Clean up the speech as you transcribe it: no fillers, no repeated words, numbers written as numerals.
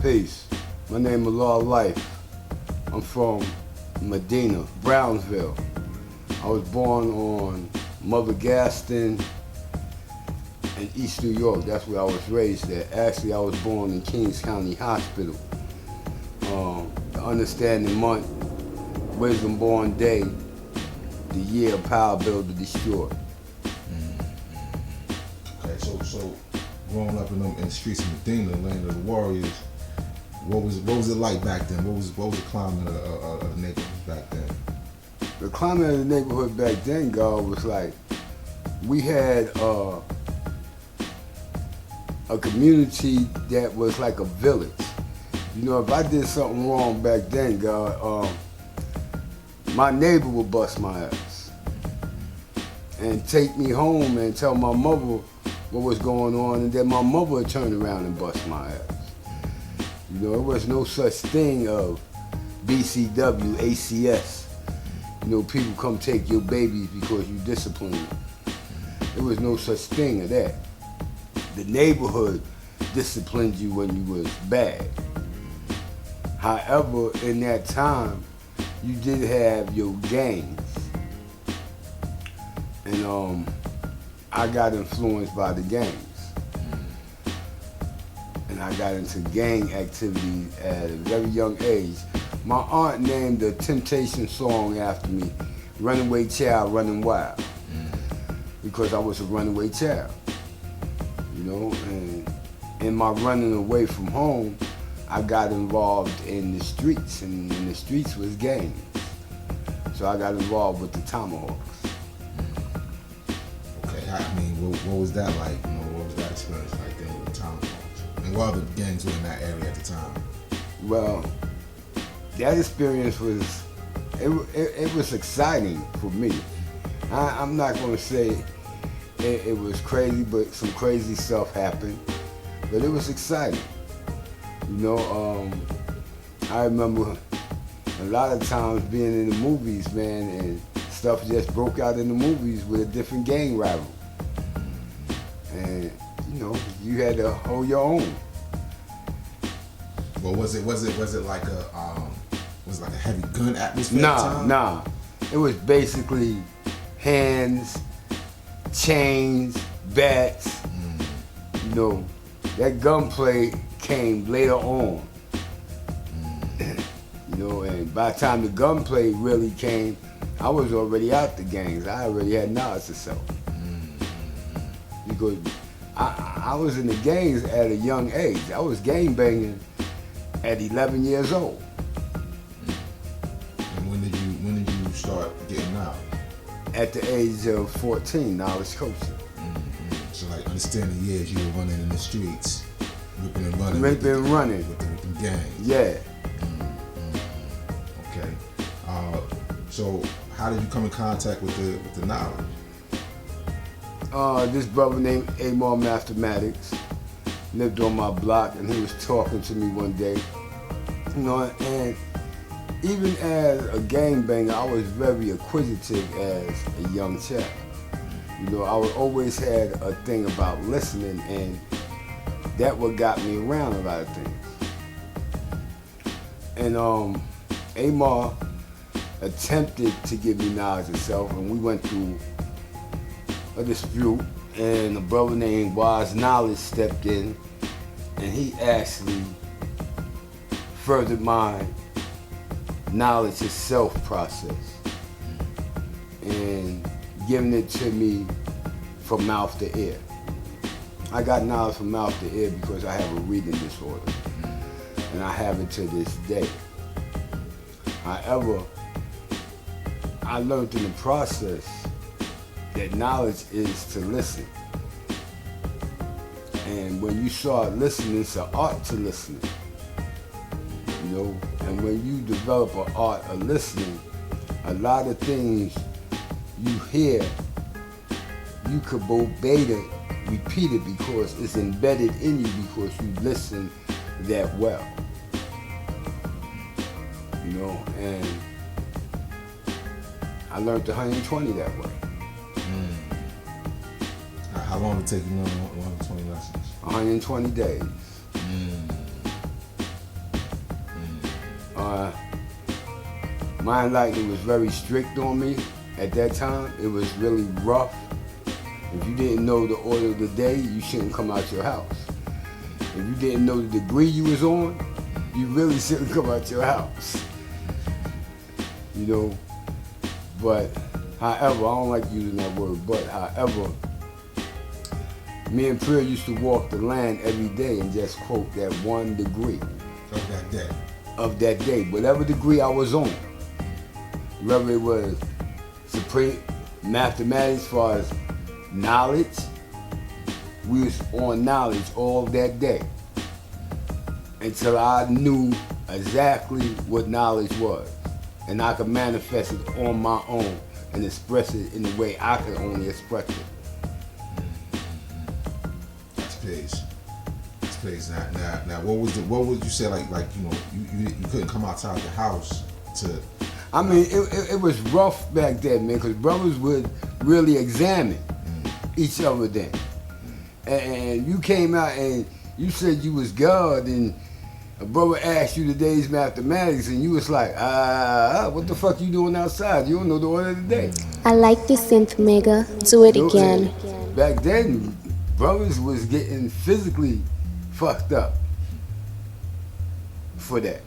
Peace. My name is Law Life. I'm from Medina, Brownsville. I was born on Mother Gaston in East New York. That's where I was raised at. Actually, I was born in Kings County Hospital. The understanding month, Wisdom Born Day, the year of Power Build to Destroy. Okay, so growing up in the streets of Medina, land of the warriors, what was it like back then? What was the climate of the neighborhood back then? The climate of the neighborhood back then, God, was like, we had a community that was like a village. You know, if I did something wrong back then, God, my neighbor would bust my ass and take me home and tell my mother what was going on, and then my mother would turn around and bust my ass. You know, there was no such thing of BCW, ACS. You know, people come take your babies because you discipline them. There was no such thing of that. The neighborhood disciplined you when you was bad. However, in that time, you did have your gangs. And I got influenced by the gangs. And I got into gang activities at a very young age. My aunt named the Temptation song after me, Runaway Child, Running Wild, because I was a runaway child. You know, and in my running away from home, I got involved in the streets, and in the streets was gangs. So I got involved with the Tomahawks. Okay, I mean, what was that like? You know, what was that experience like then with the Tomahawks? And what other gangs were in that area at the time? Well, that experience was, it was exciting for me. I'm not going to say it was crazy, but some crazy stuff happened. But it was exciting. You know, I remember a lot of times being in the movies, man, and stuff just broke out in the movies with a different gang rival. And, you know, you had to hold your own. Well, was it like a heavy gun atmosphere at the time? Nah. It was basically hands, chains, bats. You know, that gunplay came later on. You know, and by the time the gunplay really came, I was already out the gangs. I already had knowledge of self. Because I was in the gangs at a young age. I was gang banging at 11 years old. And when did you start getting out? At the age of 14, knowledge coaching. So like understanding years you were running in the streets, ripping and running. With the gangs. Yeah. Okay. So how did you come in contact with the knowledge? This brother named Amar Mathematics lived on my block, and he was talking to me one day. You know, and even as a gangbanger, I was very acquisitive as a young child. You know, I always had a thing about listening, and that what got me around a lot of things. And Amar attempted to give me knowledge of self, and we went through a dispute, and a brother named Wise Knowledge stepped in, and he actually furthered my knowledge of self process and giving it to me from mouth to ear. I got knowledge from mouth to ear because I have a reading disorder, and I have it to this day. However, I learned in the process that knowledge is to listen. And when you start listening, it's an art to listening. You know, and when you develop an art of listening, a lot of things you hear, you could obey it, repeat it because it's embedded in you because you listen that well. You know, and I learned the 120 that way. How long did it take you to learn 120 lessons? 120 days. my enlightenment was very strict on me at that time. It was really rough. If you didn't know the order of the day, you shouldn't come out your house. If you didn't know the degree you was on, you really shouldn't come out your house. You know, but however, I don't like using that word, but however, me and Priya used to walk the land every day and just quote that one degree. Of that day. Of that day, whatever degree I was on. Whether it was supreme mathematics as far as knowledge, we was on knowledge all that day. Until I knew exactly what knowledge was. And I could manifest it on my own and express it in the way I could only express it. That's peace. That's peace. Now, what would you say like you know you couldn't come outside the house to? I mean, it was rough back then, man, because brothers would really examine each other then. And you came out and you said you was God, and a brother asked you today's mathematics, and you was like, what the fuck you doing outside? You don't know the order of the day. I like this INFMEGA. Do it again. Back then, brothers was getting physically fucked up for that.